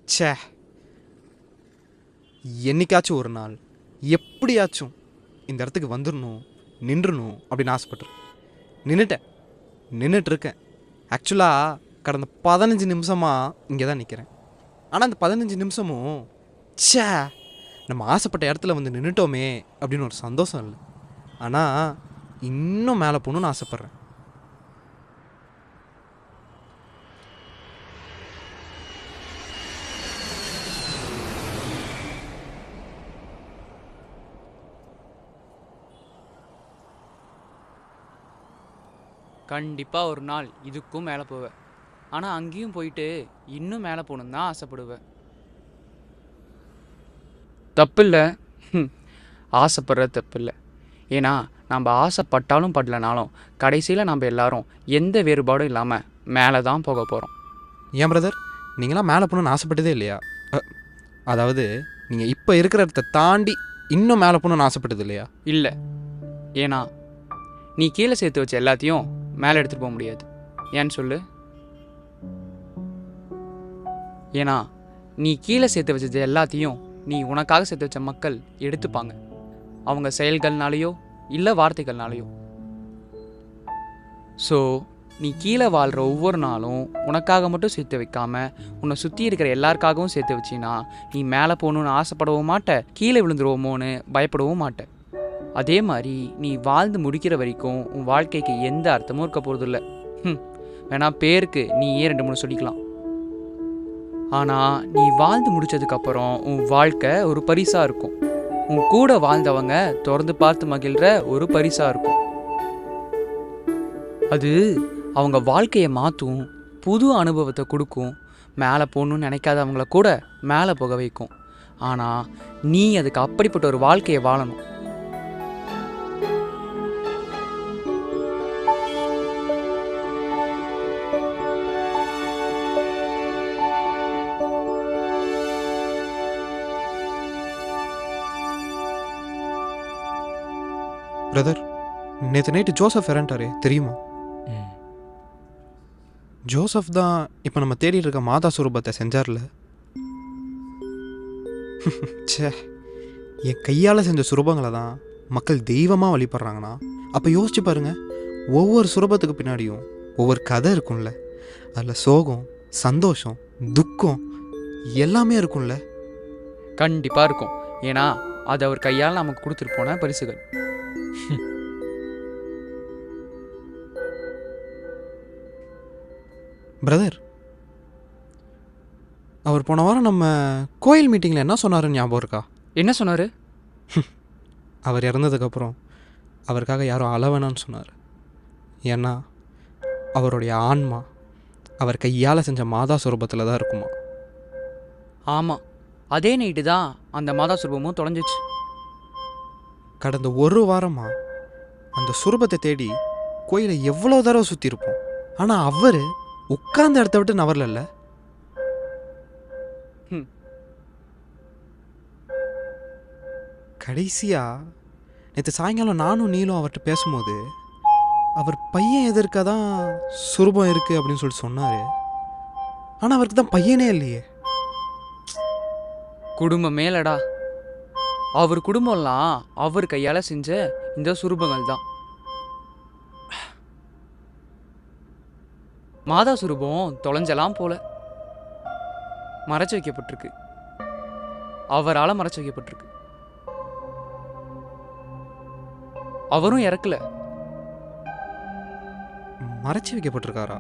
ச்சே, என்னைக்காச்சும் ஒரு நாள் எப்படியாச்சும் இந்த இடத்துக்கு வந்துடணும், நின்றணும் அப்படின்னு ஆசைப்பட்டுருக்கேன். நின்றுட்டுருக்கேன். ஆக்சுவலாக கடந்த 15 நிமிஷமாக இங்கே தான் நிற்கிறேன். ஆனால் அந்த 15 நிமிஷமும் ச்சே, நம்ம ஆசைப்பட்ட இடத்துல வந்து நின்றுட்டோமே அப்படின்னு ஒரு சந்தோஷம் இல்லை. ஆனால் இன்னும் மேலே போகணுன்னு ஆசைப்பட்றேன். கண்டிப்பாக ஒரு நாள் இதுக்கும் மேலே போவேன். ஆனால் அங்கேயும் போயிட்டு இன்னும் மேலே போகணுன்னு தான் ஆசைப்படுவேன். தப்பில்லை, ஆசைப்படுறது தப்பில்லை. ஏன்னா நம்ம ஆசைப்பட்டாலும் படலனாலும் கடைசியில் நம்ம எல்லாரும் எந்த வேறுபாடும் இல்லாமல் மேலே தான் போக போகிறோம். ஏன் பிரதர், நீங்களாம் மேலே போகணுன்னு ஆசைப்பட்டதே இல்லையா? அதாவது நீங்கள் இப்போ இருக்கிற இடத்த தாண்டி இன்னும் மேலே போகணுன்னு ஆசைப்பட்டது இல்லையா? இல்லை, ஏன்னா நீ கீழே சேர்த்து வச்ச எல்லாத்தையும் மேலே எடுத்துகிட்டு போக முடியாது. ஏன்னு சொல்லு. ஏன்னா நீ கீழே சேர்த்து வச்சது எல்லாத்தையும் நீ உனக்காக சேர்த்து வச்ச மக்கள் எடுத்துப்பாங்க, அவங்க செயல்கள்னாலேயோ இல்லை வார்த்தைகள்னாலேயோ. ஸோ நீ கீழே வாழ்கிற ஒவ்வொரு நாளும் உனக்காக மட்டும் சேர்த்து வைக்காம உன்னை சுற்றி இருக்கிற எல்லாருக்காகவும் சேர்த்து வச்சின்னா நீ மேலே போகணுன்னு ஆசைப்படவும் மாட்ட, கீழே விழுந்துருவோமோன்னு பயப்படவும் மாட்ட. அதே மாதிரி நீ வாழ்ந்து முடிக்கிற வரைக்கும் உன் வாழ்க்கைக்கு எந்த அர்த்தமும் இருக்க போகிறதில்ல. வேணா பேருக்கு நீ 2-3 சொல்லிக்கலாம். ஆனால் நீ வாழ்ந்து முடித்ததுக்கப்புறம் உன் வாழ்க்கை ஒரு பரிசாக இருக்கும். உன் கூட வாழ்ந்தவங்க திறந்து பார்த்து மகிழ்கிற ஒரு பரிசாக இருக்கும். அது அவங்க வாழ்க்கையை மாற்றும், புது அனுபவத்தை கொடுக்கும், மேலே போகணுன்னு நினைக்காதவங்கள கூட மேலே போக வைக்கும். ஆனால் நீ அதுக்கு அப்படிப்பட்ட ஒரு வாழ்க்கையை வாழணும். பிரதர், நேற்று நைட்டு ஜோசப் இறந்துட்டாரே, தெரியுமா? ஜோசப் தான் இப்போ நம்ம தேடிட்டு இருக்க மாதா சுரூபத்தை செஞ்சார்ல. ச்சே, என் கையால் செஞ்ச சுரூபங்களை தான் மக்கள் தெய்வமாக வழிபடுறாங்கன்னா அப்போ யோசிச்சு பாருங்க, ஒவ்வொரு சுரூபத்துக்கு பின்னாடியும் ஒவ்வொரு கதை இருக்கும்ல. அதில் சோகம், சந்தோஷம், துக்கம் எல்லாமே இருக்கும்ல. கண்டிப்பாக இருக்கும். ஏன்னா அது அவர் கையால் நமக்கு கொடுத்துட்டு போன பரிசுகள். பிரதர், அவர் போன வாரம் நம்ம கோயில் மீட்டிங்கில் என்ன சொன்னாருன்னு ஞாபகம் இருக்கா? என்ன சொன்னார்? அவர் இறந்ததுக்கப்புறம் அவருக்காக யாரும் அழவேணான்னு சொன்னார். ஏன்னா அவருடைய ஆன்மா அவர் கையால் செஞ்ச மாதா சுரூபத்தில் தான் இருக்குமா. ஆமாம், அதே நைட்டு தான் அந்த மாதா சுரூபமும் தொலைஞ்சிச்சு. கடந்த ஒரு வாரமாக அந்த சுரூபத்தை தேடி கோயிலை எவ்வளோ தடவை சுற்றிருப்போம். ஆனால் அவர் உட்கார்ந்த இடத்த விட்டு நவரல. கடைசியாக நேற்று சாயங்காலம் நானும் நீலும் அவர்கிட்ட பேசும்போது அவர் பையன் எதற்காக தான் சுரூபம் இருக்குது அப்படின்னு சொல்லிட்டு சொன்னார். ஆனால் அவருக்கு தான் பையனே இல்லையே. குடும்பம் மேலடா. அவர் குடும்பம்லாம் அவர் கையால் செஞ்ச இந்த சுரூபங்கள் தான். மாதா சுரூபம் தொலைஞ்சலாம் போல மறைச்சு வைக்கப்பட்டிருக்கு. அவரால் மறைச்சு வைக்கப்பட்டிருக்கு. அவரும் இறக்கல. மறைச்சு வைக்கப்பட்டிருக்காரா?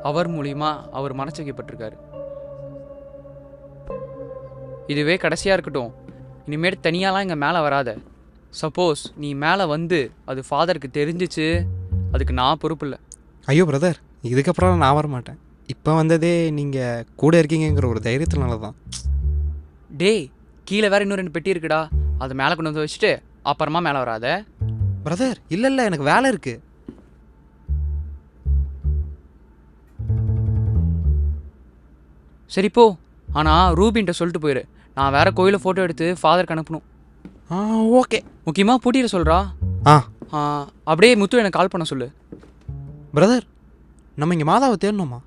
அவர் மூலியமா அவர் மறைச்சு வைக்கப்பட்டிருக்காரு. இதுவே கடைசியாக இருக்கட்டும். இனிமேல் தனியாலாம் இங்கே மேலே வராத. சப்போஸ் நீ மேலே வந்து அது ஃபாதருக்கு தெரிஞ்சிச்சு, அதுக்கு நான் பொறுப்பு இல்லை. ஐயோ பிரதர், இதுக்கப்புறம் நான் வரமாட்டேன். இப்போ வந்ததே நீங்கள் கூட இருக்கீங்கிற ஒரு தைரியத்தினால தான். டேய், கீழே வேற இன்னும் 2 பெட்டி இருக்குடா, அதை மேலே கொண்டு வந்து வச்சுட்டு அப்புறமா மேலே வராத. பிரதர், இல்லை எனக்கு வேலை இருக்கு. சரி போ. ஆனால் ரூபின்ட்ட சொல்லிட்டு போயிரு, நான் வேற கோயிலை ஃபோட்டோ எடுத்து ஃபாதருக்கு அனுப்பணும். ஓகே. முக்கியமாக பூட்டிட சொல்கிறா. அப்படியே முத்து எனக்கு கால் பண்ண சொல்லு. பிரதர், நம்ம இங்கே மாதாவை தேடணுமா?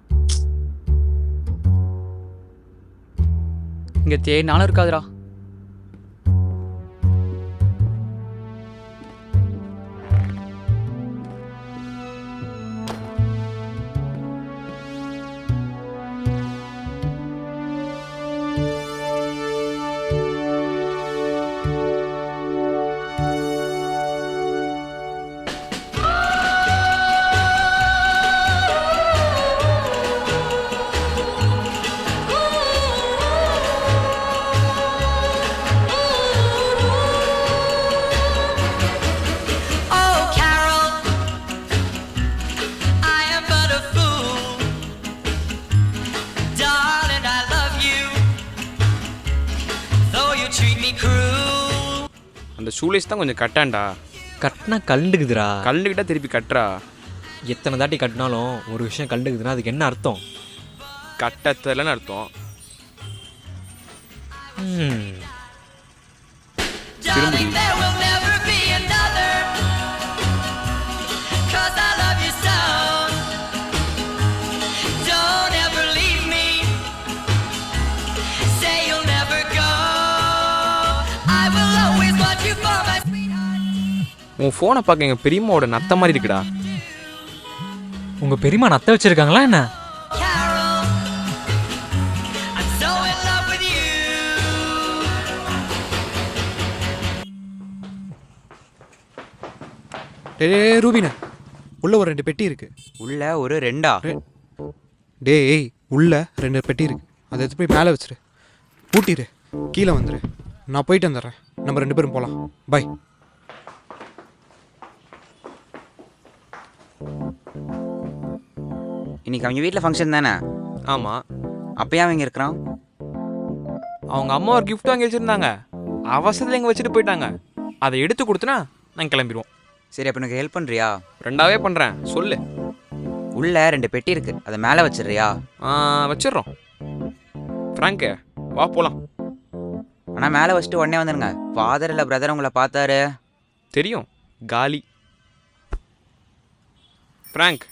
இங்கே தேடினாலும் இருக்காதுடா. Oh, Carol, I am but a fool. Darling, I love you, though you treat me cruel. அந்த ஷூலேஸ் தான் கொஞ்சம் கட்டான்டா. கட்டினா கண்டுக்குதுடா. கல்லுக்கிட்ட திருப்பி கட்டுறா. எத்தனை தாட்டி கட்டினாலும் ஒரு விஷயம் கண்டுக்குதுன்னா அதுக்கு என்ன அர்த்தம்? கட்டத்தலன்னு அர்த்தம். Darling, there will never be another, 'cause I love you so. Don't ever leave me, say you'll never go. I will always want you for my sweetheart. உன் ஃபோனை பார்க்க எங்கள் பெரியம்மாவோட நத்த மாதிரி இருக்குடா. உங்க பெரியம்மா நத்த வச்சிருக்காங்களா என்ன? Carol, I'm so in love with you. டேய் ரூபினா, உள்ள ஒரு 2 பெட்டி இருக்கு. உள்ள ஒரு 2ஆ? டேய் உள்ள 2 பெட்டி இருக்கு. அதை எடுத்து போய் மேலே வச்சிரு, பூட்டிடு, கீழே வந்துடு. நான் போயிட்டு வந்துடுறேன். நம்ம 2 பேரும் போகலாம். பை. இன்னைக்கு அவங்க வீட்டில் ஃபங்க்ஷன் தானே? ஆமாம். அப்பயே அவங்க இருக்கிறான். அவங்க அம்மா ஒரு gift வாங்கி வச்சுருந்தாங்க. அவசரத்தில் எங்கே வச்சுட்டு போயிட்டாங்க. அதை எடுத்து கொடுத்தனா நாங்கள் கிளம்பிடுவோம். சரி, அப்போ எனக்கு ஹெல்ப் பண்ணுறியா? 2ஆவே பண்ணுறேன், சொல்லு. உள்ள 2 பெட்டி இருக்கு, அதை மேலே வச்சிடுறியா? வச்சிடுறோம். ஃப்ராங்கு வா போகலாம். ஆனால் மேலே வச்சுட்டு உடனே வந்துடுங்க. ஃபாதர் இல்லை பிரதர் உங்களை பார்த்தாரு. தெரியும், காலி. ஃப்ராங்க்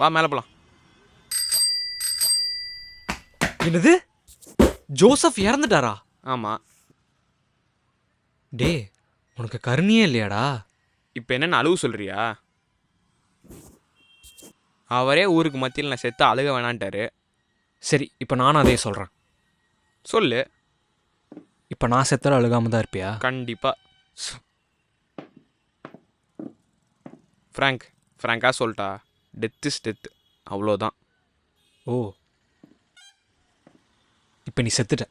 வா மேலே போகலாம். என்னது? ஜோசப் இறந்துட்டாரா? ஆமாம். டே, உனக்கு கருணையே இல்லையாடா? இப்போ என்னென்னு அழுவு சொல்கிறியா? அவரே ஊருக்கு மத்தியில் நான் செத்து அழுக வேணான்ட்டாரு. சரி, இப்போ நானும் அதே சொல்கிறேன். சொல்லு. இப்போ நான் செத்தாலும் அழுகாம தான் இருப்பியா? கண்டிப்பாக. ஃப்ராங்காக சொல்லிட்டா, டெத் இஸ் டெத், அவ்வளோதான். ஓ, இப்போ நீ செத்துட்ட,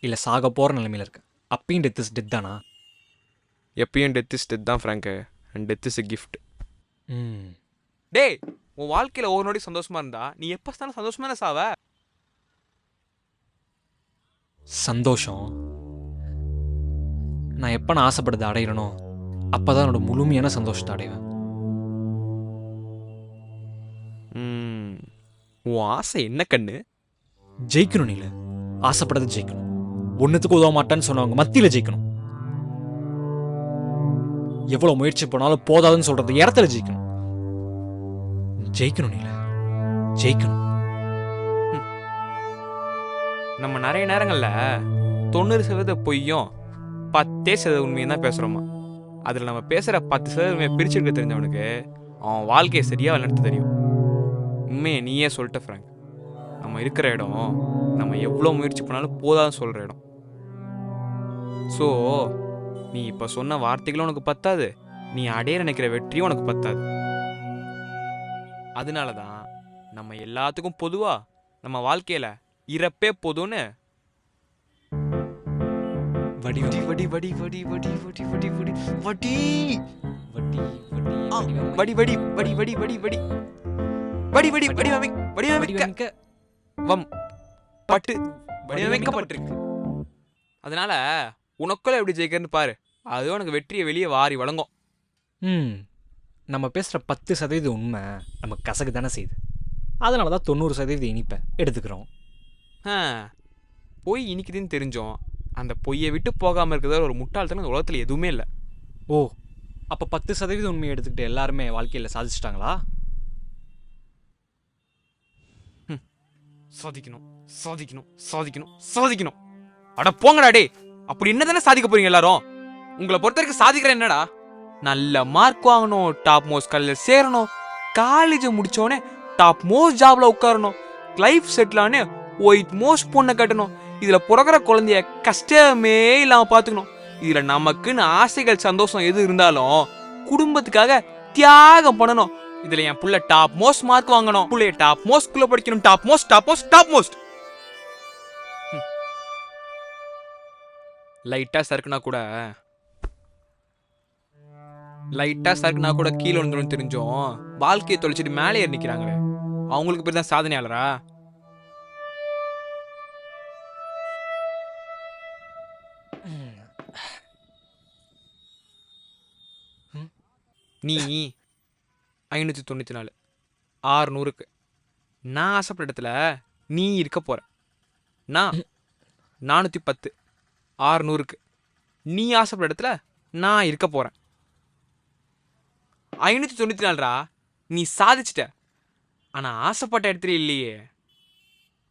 இல்லை சாக போகிற நிலைமையில் இருக்க. அப்பயும் டெத் இஸ் டெத் தானா? எப்பயும் டெத் இஸ் டெத் தான் frank. And death is a gift. ம். டேய், உன் வாழ்க்கையில் ஒரு நொடி சந்தோஷமா இருந்தா நீ எப்போ தானே சந்தோஷமான சாவ? சந்தோஷம் நான் எப்போ நான் ஆசைப்படுறதை அடையிறனோ அப்போ தான் என்னோட முழுமையான சந்தோஷத்தை அடைவேன். உன் ஆசை என்ன கண்ணு? ஜெயிக்கணும். நீல ஆசைப்படுறதை ஜெயிக்கணும். ஒன்றுத்துக்கு உதவ மாட்டேன்னு சொன்னவங்க மத்தியில் ஜெயிக்கணும். எவ்வளோ முயற்சி பண்ணாலும் போதாதுன்னு சொல்றது இடத்துல ஜெயிக்கணும். ஜெயிக்கணும் நீல, ஜெயிக்கணும். நம்ம நிறைய நேரங்களில் 90% பொய்யும் 10% உண்மையும் தான் பேசுகிறோமா. அதில் நம்ம பேசுகிற 10% உண்மையை பிரிச்சுருக்க தெரிஞ்சவனுக்கு அவன் வாழ்க்கையை சரியாக நடத்த தெரியும். உண்மையை நீயே சொல்லிட்ட ஃப்ராங்க். நம்ம இருக்கிற இடம் நம்ம எவ்வளோ முயற்சி பண்ணாலும் போதாதுன்னு சொல்கிற இடம். ஸோ நீ இப்போ சொன்ன வார்த்தைகளும் உனக்கு பத்தாது, நீ அடைய நினைக்கிற வெற்றியும் உனக்கு பத்தாது. அதனால தான் நம்ம எல்லாத்துக்கும் பொதுவாக நம்ம வாழ்க்கையில் இறப்பே போதும்னு வடி வடி வடி வடி வடி வடி வடி வடி வடி வடி வடி வடி வடி வடி வடி வடி வடி வடி வடிவமைக்க வம் பட்டு வடிவமைக்கப்பட்டிருக்கு. அதனால உனக்குள்ள எப்படி ஜெயிக்கிறன்னு பாரு. அது உனக்கு வெற்றியை வெளியே வாரி வழங்கும். நம்ம பேசுகிற 10% உண்மை நம்ம கசக்கு தானே செய்யுது. அதனால தான் 90% இனிப்பை எடுத்துக்கிறோம். பொய் இனிக்குதுன்னு தெரிஞ்சோம் அந்த பொய்யை விட்டு போகாமல் இருக்கிறத ஒரு முட்டாள்தனம் இந்த உலகத்தில் எதுவுமே இல்லை. ஓ, அப்போ 10% உண்மையை எடுத்துக்கிட்டு எல்லாருமே வாழ்க்கையில் சாதிச்சிட்டாங்களா? சாதிக்கணும் சாதிக்கணும் சாதிக்கணும் சாதிக்கணும். அட போங்கடா டே. அப்படி என்ன தானே சாதிக்க போறீங்க எல்லாரும்? உங்களை பொறுத்த வரைக்கும் சாதிக்கிற என்னடா? நல்ல மார்க் வாங்கணும், டாப் மோஸ்ட் காலேஜ் சேரணும், காலேஜ் முடிச்சோடனே டாப் மோஸ்ட் ஜாப்ல உட்காரணும், லைஃப் செட்டில் ஆனே ஒயிட் மோஸ்ட் பொண்ணை கட்டணும், இதுல பிறகுற குழந்தைய கஷ்டமே இல்லாம பாத்துக்கணும். இதுல நமக்குன்னு ஆசைகள் சந்தோஷம் எது இருந்தாலும் குடும்பத்துக்காக தியாகம் பண்ணணும். இதுல என் புள்ள டாப் மோஸ்ட் மார்க் வாங்கணும், புள்ளைய டாப் மோஸ்ட் ஸ்கூல்ல படிக்கணும், top most top most top most. லைட்டா சறுக்குனா கூட கீழே விழுந்துடும் தெரிஞ்சோம் வாழ்க்கையை தொலைச்சிட்டு மேலே ஏறி நிக்கிறாங்களே, அவங்களுக்கு பேர் தான் சாதனையாளரா? நீ 594 600க்கு நான் ஆசைப்பட்ட இடத்துல நீ இருக்க போற. நான் 410 600க்கு நீ ஆசைப்பட்ட இடத்துல நான் இருக்க போறேன். 594ரா நீ சாதிச்சிட்ட, ஆனா ஆசைப்பட்ட இடத்துல இல்லையே.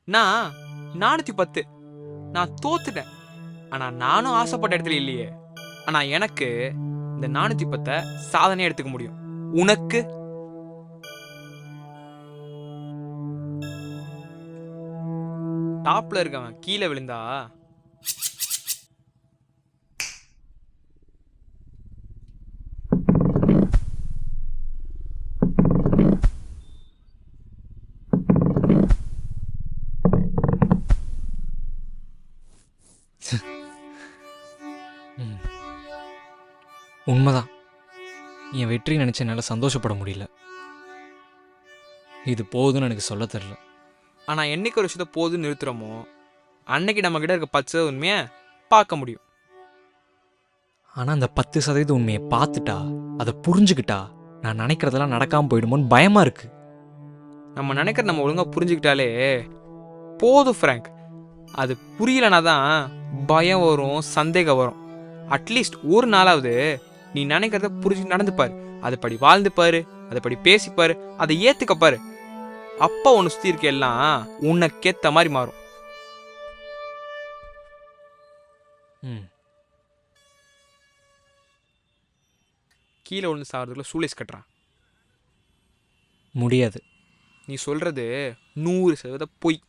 நான் 410 நான் தோத்துட்டேன், ஆனா நானும் ஆசைப்பட்ட இடத்துல இல்லையே. ஆனா எனக்கு இந்த 410 சாதனையா எடுத்துக்க முடியும். உனக்கு டாப்ல இருக்கவன் கீழே விழுந்தா உண்மைதான். என் வெற்றி நினச்ச என்னால் சந்தோஷப்பட முடியல. இது போதுன்னு எனக்கு சொல்ல தெரில. ஆனா என்னைக்கு ஒரு விஷயத்த போதுன்னு நிறுத்துறோமோ அன்னைக்கு நம்ம கிட்ட இருக்க 10% உண்மையை பார்க்க முடியும். ஆனால் அந்த 10% உண்மையை பார்த்துட்டா, அதை புரிஞ்சுக்கிட்டா, நான் நினைக்கிறதெல்லாம் நடக்காமல் போயிடுமோன்னு பயமாக இருக்கு. நம்ம நினைக்கிற நம்ம ஒழுங்கா புரிஞ்சுக்கிட்டாலே போதும் ஃப்ராங்க். அது புரியலனா தான் பயம் வரும், சந்தேகம் வரும். அட்லீஸ்ட் ஒரு நாளாவது நீ நினைக்கிறத புரிஞ்சு நடந்துப்பாரு, அதுபடி வாழ்ந்துப்பாரு, அதுபடி பேசிப்பாரு, அதை ஏத்துக்கப்பாரு. அப்பா உன்னை சுத்தி இருக்க எல்லாம் உனக்கேத்த மாதிரி மாறும். கீழே விழுந்து சாகிறதுக்குள்ள சூலேஸ் கட்டுறான். முடியாது. நீ சொல்றது 100% பொய்.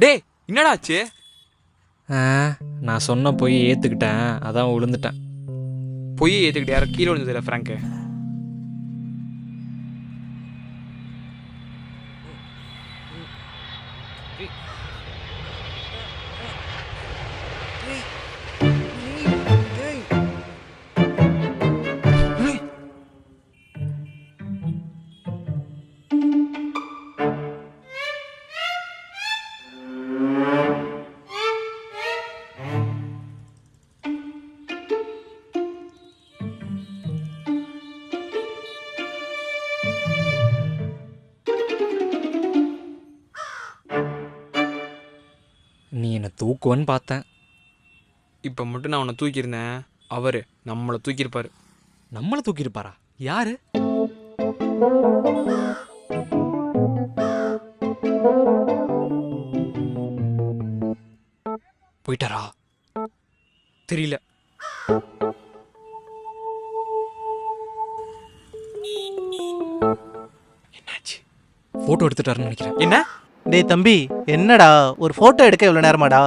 டேய் என்னடா ஆச்சு? நான் சொன்ன போய் ஏற்றுக்கிட்டேன், அதான் விழுந்துட்டேன். பொய் ஏத்துக்கிட்டு யாரும் கீழே விழுந்தது இல்லை ஃப்ராங்க். நீ என்னை தூக்குவன்னு பார்த்தேன். இப்போ மட்டும் நான் உன்னை தூக்கியிருந்தேன், அவரு நம்மளை தூக்கியிருப்பாரு. நம்மளை தூக்கியிருப்பாரா? யாரு? போயிட்டாரா? தெரியல. என்னாச்சு? ஃபோட்டோ எடுத்துட்டாருன்னு நினைக்கிறேன். என்ன? டேய் தம்பி, என்னடா ஒரு ஃபோட்டோ எடுக்க இவ்வளோ நேரமாடா?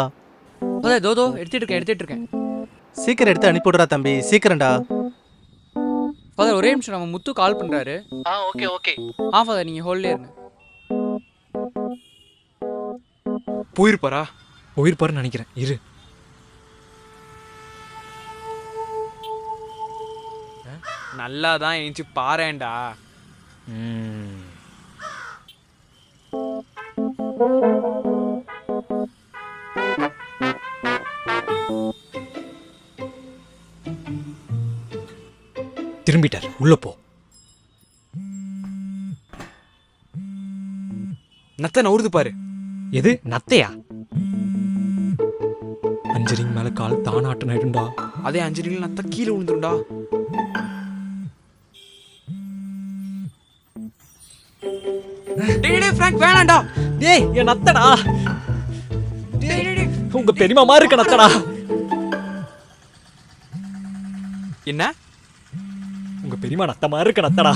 அதான் தோதோ எடுத்துட்டு இருக்கேன். சீக்கிரம் எடுத்து அனுப்பிவிடுறா தம்பி, சீக்கிரம்டா. ஃபாதர் ஒரே நிமிஷம், நம்ம முத்து கால் பண்ணுறாரு. ஓகே. ஃபாதர் நீங்கள் ஹோல்லே இருங்க. போயிருப்பாரா? போயிருப்பாருன்னு நினைக்கிறேன். இரு. நல்லா தான் எழுந்துச்சு பாறேன்டா. திரும்பிட்டார். உள்ள போ. நத்த நவுறுது பாரு. எது நத்தையா? 5 ரிங் மேலே கால் தானாட்டம் ஆயிடும்டா. அதே 5 ரிங்கில் நத்தா கீழே விழுந்துரும்டா. டேய் ஃப்ராங்க் வேணாம்டா. டேய் என் நத்தடா. டேய் உங்க பெரியமாமா இருக்க நத்தடா. என்ன? உங்க பெரியமா நத்தமா இருக்க நத்தடா.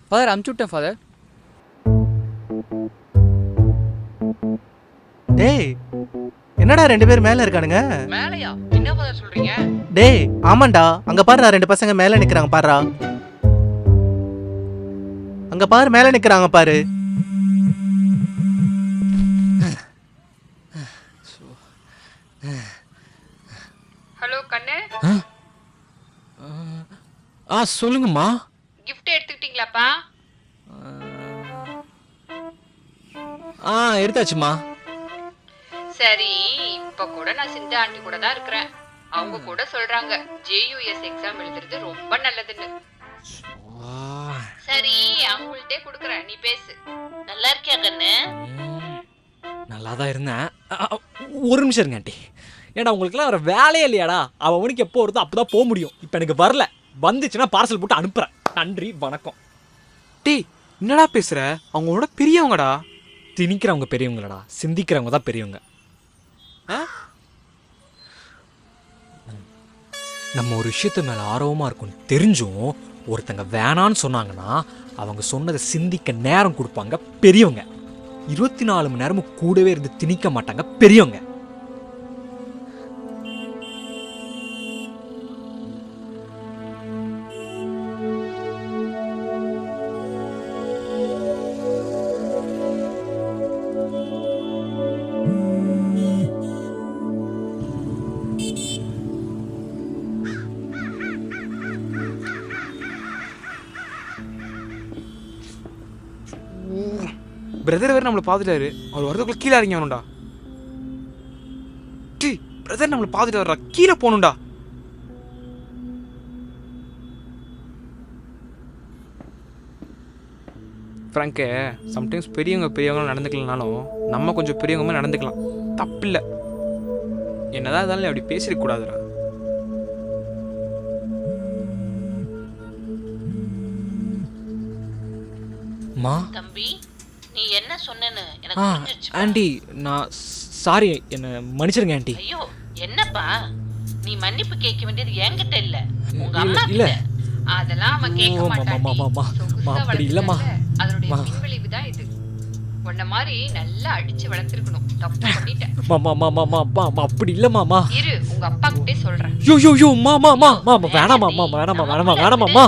ஃபாதர் அமுச்சு விட்டேன் ஃபாதர். டேய் என்னடா 2 பேர் மேல இருக்கானுங்க? மேலையா? என்ன ஃபாதர் சொல்றீங்க? டேய் ஆமாண்டா, அங்க பாருடா 2 பசங்க மேல நிக்கிறாங்க பாருடா. அங்க பாரு மேல நிக்கிறாங்க பாரு. ஹலோ கண்ணு, சொல்லுங்கம்மா. gift எடுத்துக்கிட்டீங்களாப்பா? எடுத்தாச்சுமா. சரி, இப்ப கூட நான் சிந்து ஆண்டி கூட தான் இருக்கிறேன். அவங்க கூட சொல்றாங்க JUS எக்ஸாம் எழுதுறது ரொம்ப நல்லதுன்னு. சரி, அவங்கள்ட்டே கொடுக்குறேன், நீ பேசு. நல்லா இருக்கியா கண்ணு? நல்லா தான் இருந்தேன். ஒரு நிமிஷம் இருங்க ஆண்டி. ஏன்னா உங்களுக்குலாம் வேறு வேலையே இல்லையாடா? அவனுக்கு எப்போ வருதோ அப்போ தான் போக முடியும். இப்போ எனக்கு வரல, வந்துச்சுன்னா பார்சல் போட்டு அனுப்புகிறேன். நன்றி வணக்கம். டேய் என்னடா பேசுற? அவங்களோட பெரியவங்கடா. திணிக்கிறவங்க பெரியவங்களடா, சிந்திக்கிறவங்க தான் பெரியவங்க. நம்ம ஒரு விஷயத்து மேலே ஆர்வமாக இருக்கும்னு தெரிஞ்சும் ஒருத்தங்க வேணான்னு சொன்னாங்கன்னா அவங்க சொன்னதை சிந்திக்க நேரம் கொடுப்பாங்க பெரியவங்க. 24 மணி நேரமும் கூடவே இருந்து திணிக்க மாட்டாங்க பெரியவங்க. பிரதர் வேறு நம்மளை பார்த்துட்டாரு. அவர் வரதுக்குள்ள கீழே இறங்கி வரணும்டா. டேய் பிரதர் நம்மளை பார்த்துட்டு வர்றா, கீழே போகணும்டா. ஃப்ராங்கே, சம்டைம்ஸ் பெரியவங்க நடந்துக்கலனாலும் நம்ம கொஞ்சம் பெரியவங்க மாதிரி நடந்துக்கலாம், தப்பில்லை. என்னதான் இருந்தாலும் அப்படி பேசிடக்கூடாதுடா. தம்பி, நீ என்ன சொன்னேன்னு எனக்கு புரிஞ்சிருச்சு. ஆண்டி நான் சாரி, என்னை மன்னிச்சிருங்க ஆண்டி. ஐயோ என்னப்பா, நீ மன்னிப்பு கேட்க வேண்டியது என்கிட்ட இல்ல, உங்க அம்மா இல்ல. கிட்ட. அதெல்லாம் அவன் கேட்க மாட்டான். அப்படி இல்லம்மா. அதனுடைய பின்விளைவு தான் இது. உன்ன மாதிரி நல்லா அடிச்சு வளர்த்திருக்கணும். தப்பு பண்ணிட்டேன். அப்படி இல்ல மாமா. இரு, உங்க அப்பா கிட்டே சொல்றேன். யோ மாமா வேணாமா.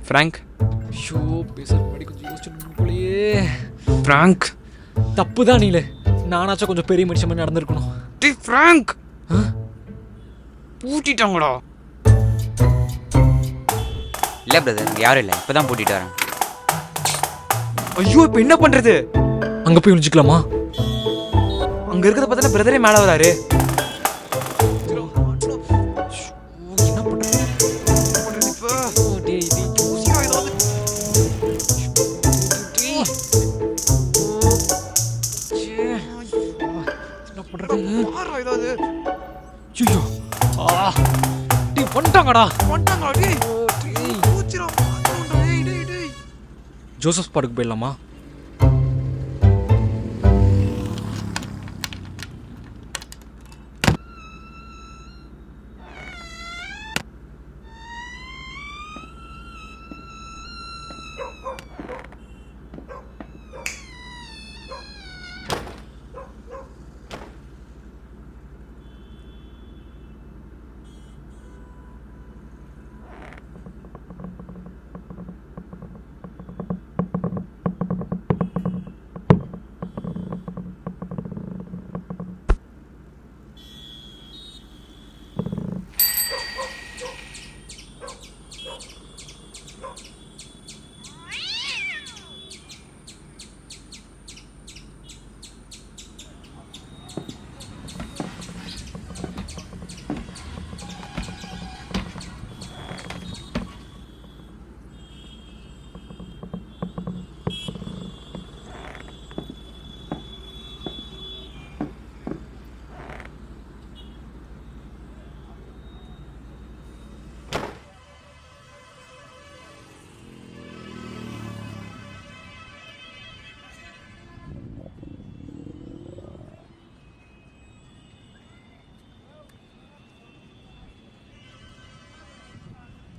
ஃப்ராங்க், ஷோ பேசுற படி கொஞ்சம் யோசிச்சு போலயே. ஃப்ராங்க் தப்பு தான் நீல. நானாச்சும் கொஞ்சம் பெரிய மனுஷன் மாதிரி நடந்திருக்கணும். டேய் ஃப்ராங்க், பூட்டிட்டாங்கடா. இல்லை பிரதர், யாரும் இல்லை, இப்போ தான் பூட்டிட்டு வரேன். ஐயோ இப்போ என்ன பண்றது? அங்க போய் ஒளிஞ்சிக்கலாமா? அங்க இருக்கிறத பார்த்தா பிரதரே மேலே வராரு. என்ன பண்றது? ஜோசப் ஸ்பாட்டுக்கு போயிடலாமா?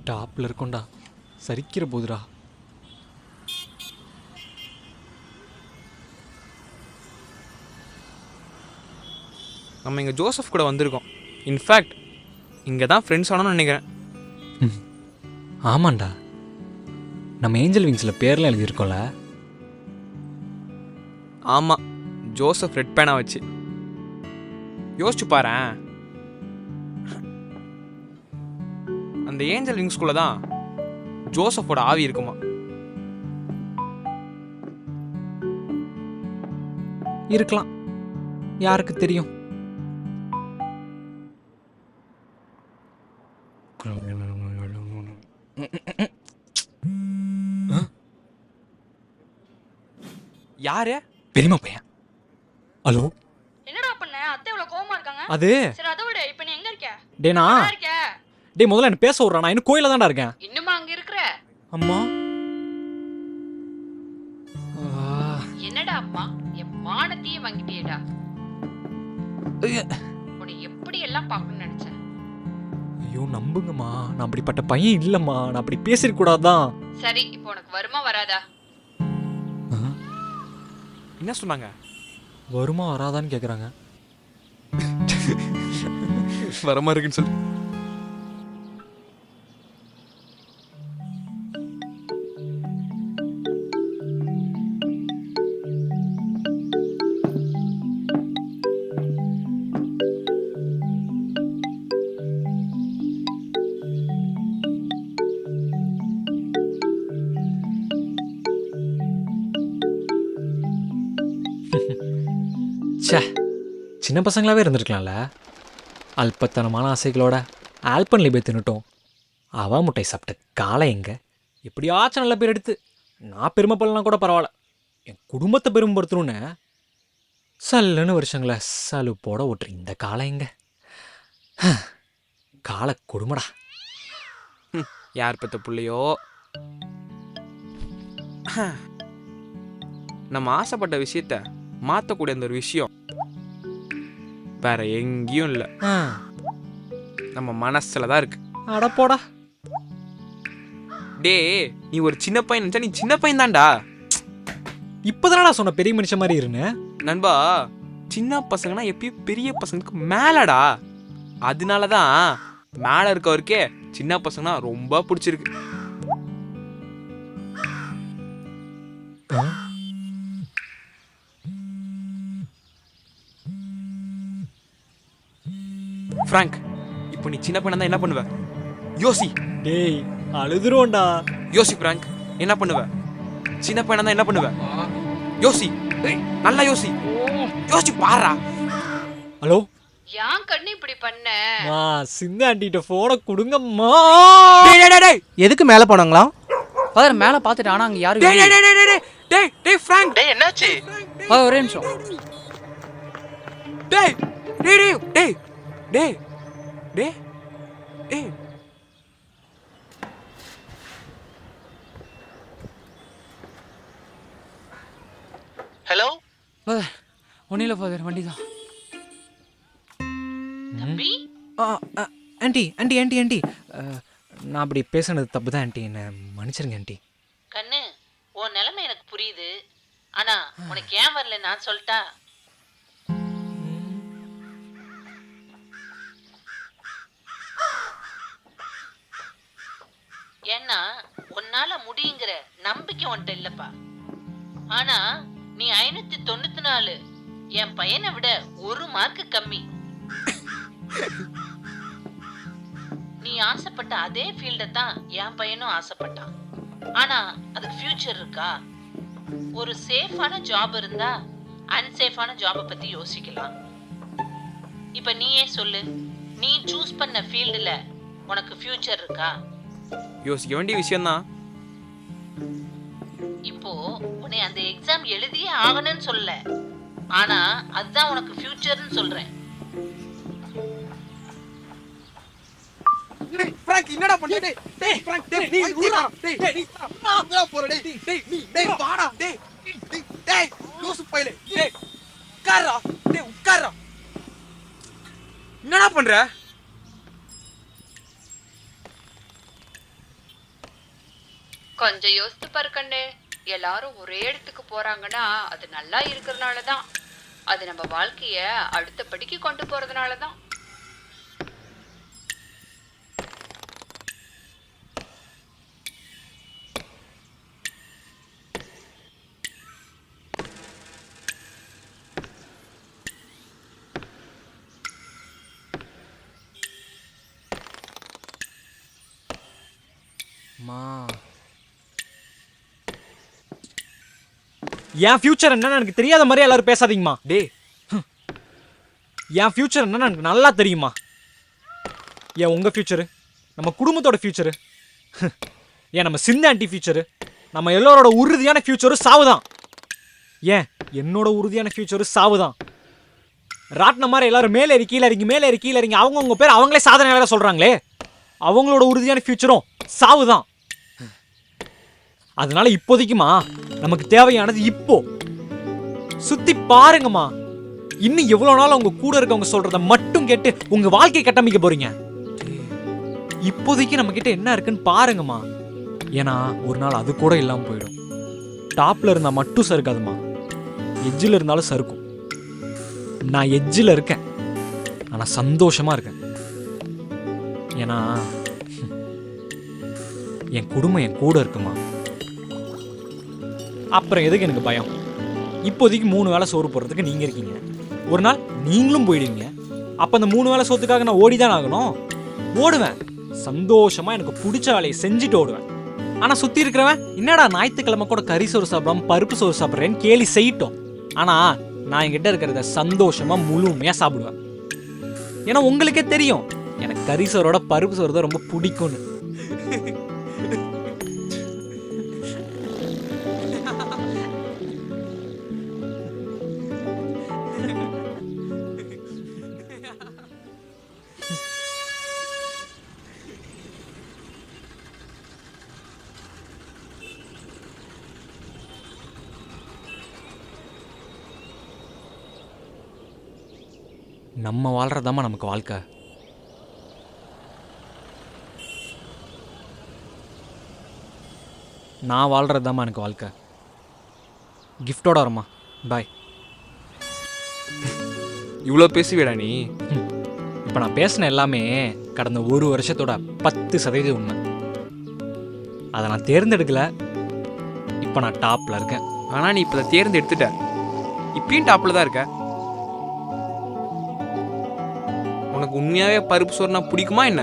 டாப்பில் இருக்கோண்டா, சரிக்கிற போதுடா. நம்ம இங்கே ஜோசப் கூட வந்திருக்கோம். இன்ஃபேக்ட் இங்கே தான் ஃப்ரெண்ட்ஸ் ஆனோன்னு நினைக்கிறேன். ஆமாண்டா, நம்ம ஏஞ்சல் விங்ஸில் பேர்லாம் எழுதியிருக்கோம்ல. ஆமாம், ஜோசப் ரெட் பேனா வச்சு. யோசிச்சு பாரேன், அந்த ஏஞ்சல் விங்ஸ்குள்ளே தான் ஜோசப்போட ஆவி இருக்குமா? இருக்கலாம், யாருக்கு தெரியும். யாரு? பெரியமா பையன். ஹலோ, என்னடா பண்ண? அத்தை இவ்வளவு கோவமா இருக்காங்க. அது சரி அதை விட இப்ப நீ எங்க இருக்க? டேனா எங்க இருக்க? டே, முதல்ல என்ன பேச விட்றா. நான் இன்னும் கோயில தான்டா இருக்கேன். இன்னுமா அங்க இருக்கிற? அம்மா, என்னடா அம்மா, என் மானத்தையே வாங்கிட்டியேடா. உன்னை எப்படி எல்லாம் பார்க்கணும்னு நினைச்சேன். ஐயோ நம்புங்கம்மா, நான் அப்படிப்பட்ட பையன் இல்லைம்மா. நான் அப்படி பேசிருக்கூடாதான். சரி, இப்போ உனக்கு வருமா வராதா? என்ன சொன்னாங்க? வருமா வராதான்னு கேட்குறாங்க. வரமா இருக்குன்னு சொல்லு. ச்சே, சின்ன பசங்களாகவே இருந்திருக்கலாம்ல. அல்பத்தனமான ஆசைகளோட ஆல்பன்லி போய் தின்னுட்டோம். அவா முட்டை சாப்பிட்ட காலை எங்க? எப்படியாச்சும் நல்ல பேர் எடுத்து நான் பெருமைப்படலாம் கூட பரவாயில்ல, என் குடும்பத்தை பெருமைப்படுத்தணுன்னு சல்லுன்னு வருஷங்களை சலுப்போட ஓட்டுற இந்த காலை எங்க? காலை கொடுமடா. யார் பெத்த புள்ளையோ. நம்ம ஆசைப்பட்ட விஷயத்த மாற்றக்கூடிய அந்த ஒரு விஷயம் வேற எங்கேயும் இல்லை, நம்ம மனசுல தான் இருக்கு. அடப்போடா. டே, நீ ஒரு சின்ன பையன் நினைச்சா நீ சின்ன பையன் தான்டா. இப்போதானடா சொன்ன பெரிய மனுஷன் மாதிரி இருன்னு. நண்பா, சின்ன பசங்கன்னா எப்பயும் பெரிய பசங்களுக்கு மேலடா. அதனால தான் மேலே இருக்கவருக்கே சின்ன பசங்கன்னா ரொம்ப பிடிச்சிருக்கு. ஃப்ராங்க், இப்போ நீ சின்ன பையனா தான் என்ன பண்ணுவ? யோசி. டேய், அழுதுருவோண்டா. யோசி ஃப்ராங்க், என்ன பண்ணுவ? சின்ன பையனா தான் என்ன பண்ணுவ? யோசி, நல்லா யோசி, யோசி பாரா. ஹலோ, ஏன் கண்ணு இப்படி பண்ண? சின்ன ஆண்டிகிட்ட போனை கொடுங்கம்மா. எதுக்கு மேலே போனாங்களாம்? ஃபாதர் மேலே பார்த்துட்டு, ஆனால் அங்கே யாரும் டேய் இல்லையே. டேய் டேய் டேய் டேய் டேய் ஃப்ராங்க், டேய் என்னாச்சு? ஃபாதர் ஒரே நிமிஷம். டேய் டேய் டேய் டேய் டேய் டேய் டேய். ஹலோ, ஃபாதர் ஒன்றும் இல்லை ஃபாதர், வண்டி தான். தம்பி, ஆண்டி ஆண்டி ஆண்டி ஆண்டி, நான் அப்படி பேசுனது தப்பு தான் ஆண்டி, என்னை மன்னிச்சிருங்க ஆண்டி. கண்ணு, உன் நிலைமை எனக்கு புரியுது. ஆனா உனக்கு ஏன் வரல நான் சொல்லிட்டா? ஏன்னா உன்னால முடியுங்கிற நம்பிக்கை உன்கிட்ட இல்லப்பா. ஆனா நீ 594, என் பையனை விட 1 மார்க் கம்மி. நீ ஆசைப்பட்ட அதே ஃபீல்ட தான் என் பையனும் ஆசைப்பட்டான். ஆனா அதுக்கு ஃபியூச்சர் இருக்கா? ஒரு சேஃபான ஜாப் இருந்தா அன்சேஃபான ஜாபை பத்தி யோசிக்கலாம். இப்ப நீயே சொல்லு, நீ சூஸ் பண்ண ஃபீல்டுல உனக்கு ஃபியூச்சர் இருக்கா? யோசிக்க வேண்டிய விஷயம் தான். இப்போ உன்னை அந்த எக்ஸாம் எழுதியே ஆகணும்னு சொல்லல, ஆனா அதுதான் உனக்கு ஃபியூச்சர்னு சொல்றேன். ஃப்ராங்க், என்னடா பண்ணு? டேய் டேய் ஃப்ராங்க், டேய் நீ உட்றா. டேய் டேய் நீ நான் போற. டேய் டேய் நீ டேய் வாடா. டேய் டேய் யோசு பையலே. டேய் உட்கார்றா. டேய் உட்கார்றா. என்னடா பண்ற? கொஞ்சம் யோசித்து பாரு கண்ணு. எல்லாரும் ஒரே இடத்துக்கு போறாங்கன்னா அது நல்லா இருக்கிறதுனால தான். அது நம்ம வாழ்க்கைய அடுத்த படிக்கு கொண்டு போறதுனால தான். என் ஃபியூச்சர் என்னன்னு எனக்கு தெரியாத மாதிரி எல்லாரும் பேசாதீங்கம்மா. டேய் என் ஃபியூச்சர் என்னன்னு எனக்கு நல்லா தெரியுமா. ஏன் உங்கள் ஃபியூச்சரு, நம்ம குடும்பத்தோட ஃபியூச்சரு, ஏன் நம்ம சிந்து ஆண்டி ஃபியூச்சரு, நம்ம எல்லோரோட உறுதியான ஃபியூச்சரும் சாவு தான். ஏன் என்னோட உறுதியான ஃபியூச்சரும் சாவு தான். ராட்டின மாதிரி எல்லாரும் மேலே ஏறி கீழே இறங்கி மேலே ஏறி கீழே இறங்கி அவங்கவுங்க பேர் அவங்களே சாதனை வேலை சொல்கிறாங்களே, அவங்களோட உறுதியான ஃபியூச்சரும் சாவு தான். அதனால இப்போதைக்குமா நமக்கு தேவையானது இப்போ சுத்தி பாருங்கம்மா. இன்னும் எவ்வளவு நாள் உங்க கூட இருக்கவங்க சொல்றத மட்டும் கேட்டு உங்க வாழ்க்கை கட்டமைக்க போறீங்க? இப்போதைக்கு நம்ம கிட்ட என்ன இருக்குன்னு பாருங்கம்மா. ஏன்னா ஒரு நாள் அது கூட இல்லாம போயிடும். டாப்ல இருந்தா மட்டும் சறுக்காதுமா, எஜ்ஜில் இருந்தாலும் சறுக்கும். நான் எஜ்ஜில் இருக்கேன், ஆனா சந்தோஷமா இருக்கேன். ஏன்னா என் குடும்பம் என் கூட இருக்குமா. அப்புறம் எதுக்கு எனக்கு பயம்? இப்போதைக்கு 3 வேளை சோறு போடுறதுக்கு நீங்க இருக்கீங்க. ஒரு நாள் நீங்களும் போயிடுவீங்க. அப்ப அந்த 3 வேளை சோத்துக்காக நான் ஓடிதான் ஆகணும். ஓடுவேன் சந்தோஷமா, எனக்கு பிடிச்ச வேலையை செஞ்சுட்டு ஓடுவேன். ஆனா சுத்தி இருக்கிறவன் என்னடா ஞாயிற்றுக்கிழமை கூட கறி சோறு சாப்பிடாம பருப்பு சோறு சாப்பிட்றேன்னு கேலி செய்யட்டும். ஆனா நான் என்கிட்ட இருக்கிறத சந்தோஷமா முழுமையா சாப்பிடுவேன். ஏன்னா உங்களுக்கே தெரியும் எனக்கு கறி சோறோட பருப்பு சோறு தான் ரொம்ப பிடிக்கும்னு. நம்ம வாழ்றதாம்மா நமக்கு வாழ்க்கை. நான் வாழ்றதாம்மா எனக்கு வாழ்க்கை. கிஃப்டோட வரமா, பாய். இவ்வளோ பேசுவியடா நீ? இப்போ நான் பேசின எல்லாமே கடந்த 1 வருஷத்தோட 10% உண்மை. அதை நான் தேர்ந்தெடுக்கல. இப்போ நான் டாப்ல இருக்கேன். ஆனால் நீ இப்போ தேர்ந்தெடுத்துட்ட, இப்பயும் டாப்பில் தான் இருக்க. உனக்கு உண்மையாகவே பருப்பு சோறுனா பிடிக்குமா என்ன?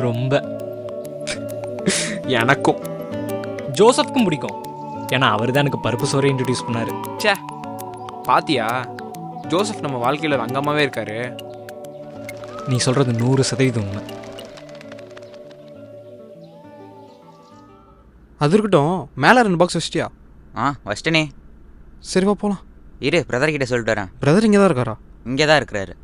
ரொம்ப. எனக்கும் ஜோசப்க்கும் பிடிக்கும். ஏன்னா அவர் தான் எனக்கு பருப்பு சோறை இன்ட்ரடியூஸ் பண்ணாரு. சே பாத்தியா, ஜோசப் நம்ம வாழ்க்கையில் ஒரு அங்கமாகவே இருக்காரு. நீ சொல்றது 100% உண்மை. அது இருக்கட்டும், மேலே 2 பாக்ஸ் வச்சிட்டியா? வச்சிட்டனே. சரிவா போகலாம். இரு பிரதர் கிட்ட சொல்லிட்டு வரேன். பிரதர் இங்கே தான் இருக்காரா? இங்கே தான் இருக்கிறாரு.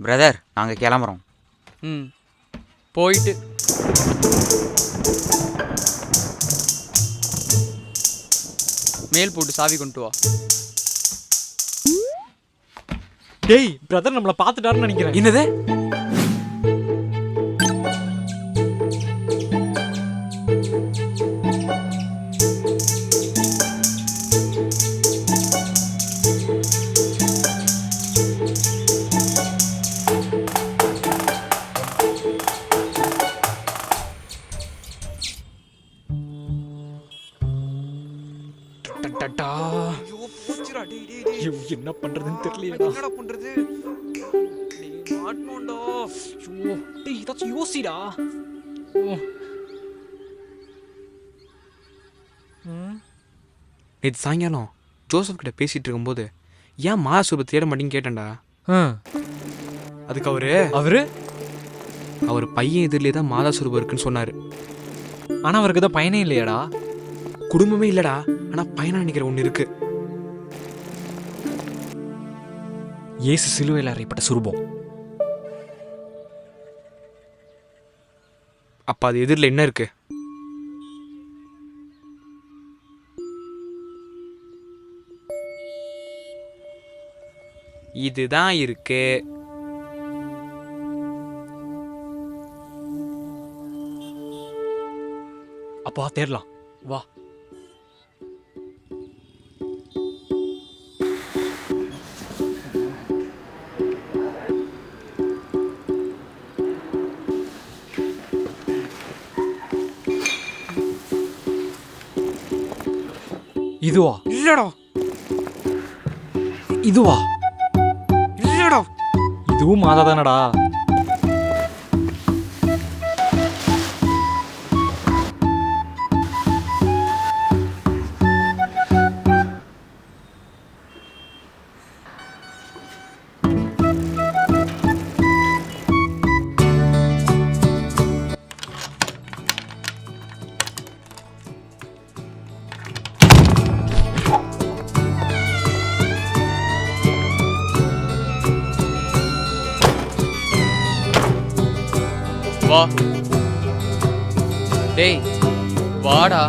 பிரதர் நாங்கள் கிளம்புறோம். போயிட்டு மேல் போட்டு சாவி கொண்டு வா. டேய் பிரதர் நம்மளை பார்த்துட்டாருன்னு நினைக்கிறேன். என்னது? அடடடா. ஐயோ போச்சுடா டேய் டேய் டேய் ஐயோ, என்ன பண்றதுன்னு தெரியலையேடா. என்னடா பண்றது டேய் மாட்டணும்டா ஐயோ, டேய் ஏதாச்சும் யோசிடா. நேற்று சாயங்காலம் ஜோசப் கிட்ட பேசிட்டு இருக்கும்போது ஏன் மாசுரூபத்தை தேட மாட்டேன்னு கேட்டேன்டா. அதுக்கு அவரு அவர் பையன் எதிரிலே தான் மாதாசுரூபம் இருக்குன்னு சொன்னாரு. ஆனா அவருக்கு தான் பயனே இல்லையாடா. குடும்பமே இல்லடா, ஆனா பையனா நினைக்கிற ஒண்ணு இருக்கு. இயேசு சிலுவையில் அறையப்பட்ட சுரூபம். அப்ப அது எதிரில் என்ன இருக்கு? இதுதான் இருக்கு. அப்பா தேடலாம் வா. இதுவா? இல்லடா இதுவா? இல்லடா இதுவும் மாதா தானடா. வா டேய் வாடா.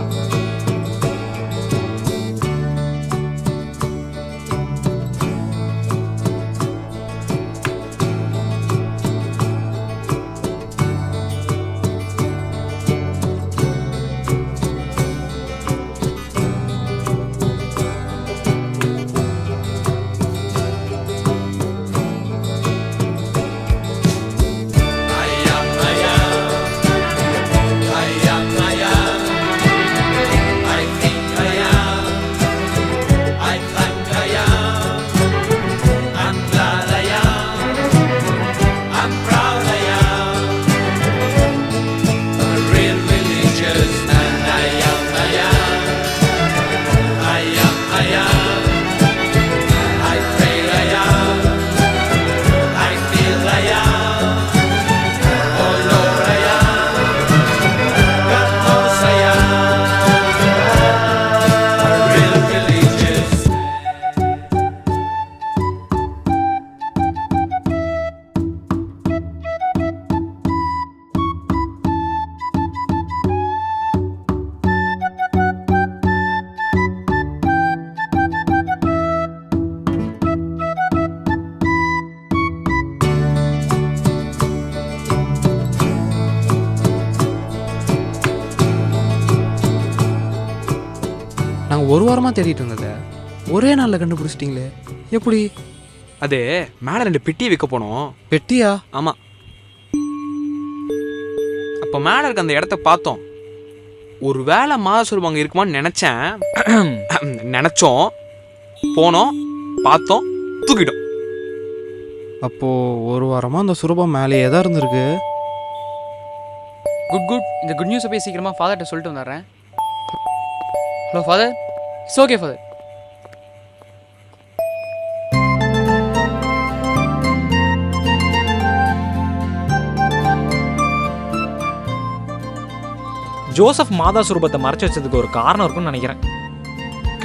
நாங்கள் ஒரு வாரமாக தேடிட்டு இருந்ததை ஒரே நாளில் கண்டுபிடிச்சிட்டிங்களே, எப்படி? அது மேலே 2 பெட்டியை வைக்க போனோம். பெட்டியா? ஆமாம். அப்போ மேலே இருக்க அந்த இடத்த பார்த்தோம். ஒரு வேளை மாதசுரூபம் அங்கே இருக்குமான்னு நினச்சோம். போனோம், பார்த்தோம், தூக்கிட்டோம். அப்போது ஒரு வாரமாக அந்த சுரூபம் மேலேயே தான் இருந்திருக்கு. குட் இந்த குட் நியூஸை போய் சீக்கிரமாக ஃபாதர்கிட்ட சொல்லிட்டு வந்துடுறேன். Hello father, it's okay father. Joseph மாதா சுரூபத்தை மறைச்சு வச்சதுக்கு ஒரு காரணம் இருக்கும்னு நினைக்கிறேன்.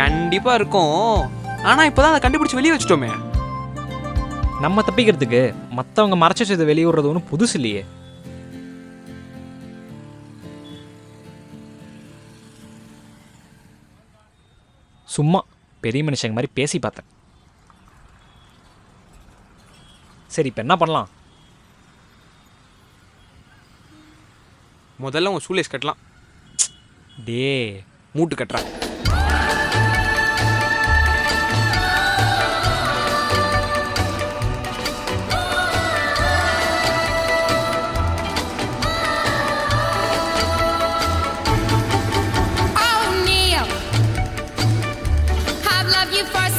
கண்டிப்பாக இருக்கும். ஆனால் இப்போ தான் அதை கண்டுபிடிச்சி வெளியே வச்சுட்டோமே. நம்ம தப்பிக்கிறதுக்கு மற்றவங்க மறைச்சு வச்சதை வெளியே விடுறது ஒன்றும் புதுசு இல்லையே. சும்மா பெரிய மனுஷங்க மாதிரி பேசி பார்த்தேன். சரி, இப்போ என்ன பண்ணலாம்? முதல்ல உங்கள் சூலேஸ் கட்டலாம். டே மூட்டு கட்டுறேன்.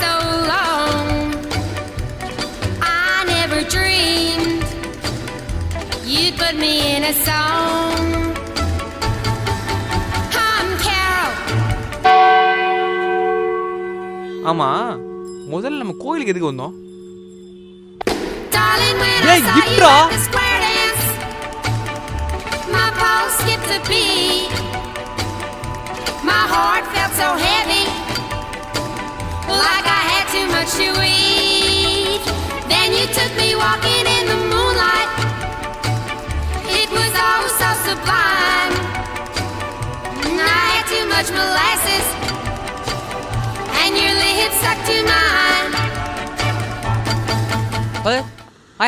so long. I never dreamed you'd put me in a song. I'm Carol. ஆமா முதல்ல நம்ம கோயிலுக்கு எதுக்கு வந்தோம்? Darling, when I Hey, saw you Gipra. at the square dance, my pulse skipped a beat. My heart felt so heavy, like I had too much to eat. Then you took me walking in the moonlight. It was all so sublime. I had too much molasses, and your lips stuck to mine. Father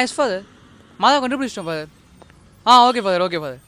yes father மாதா கண்டுபிடிச்சிட்டோம் father okay father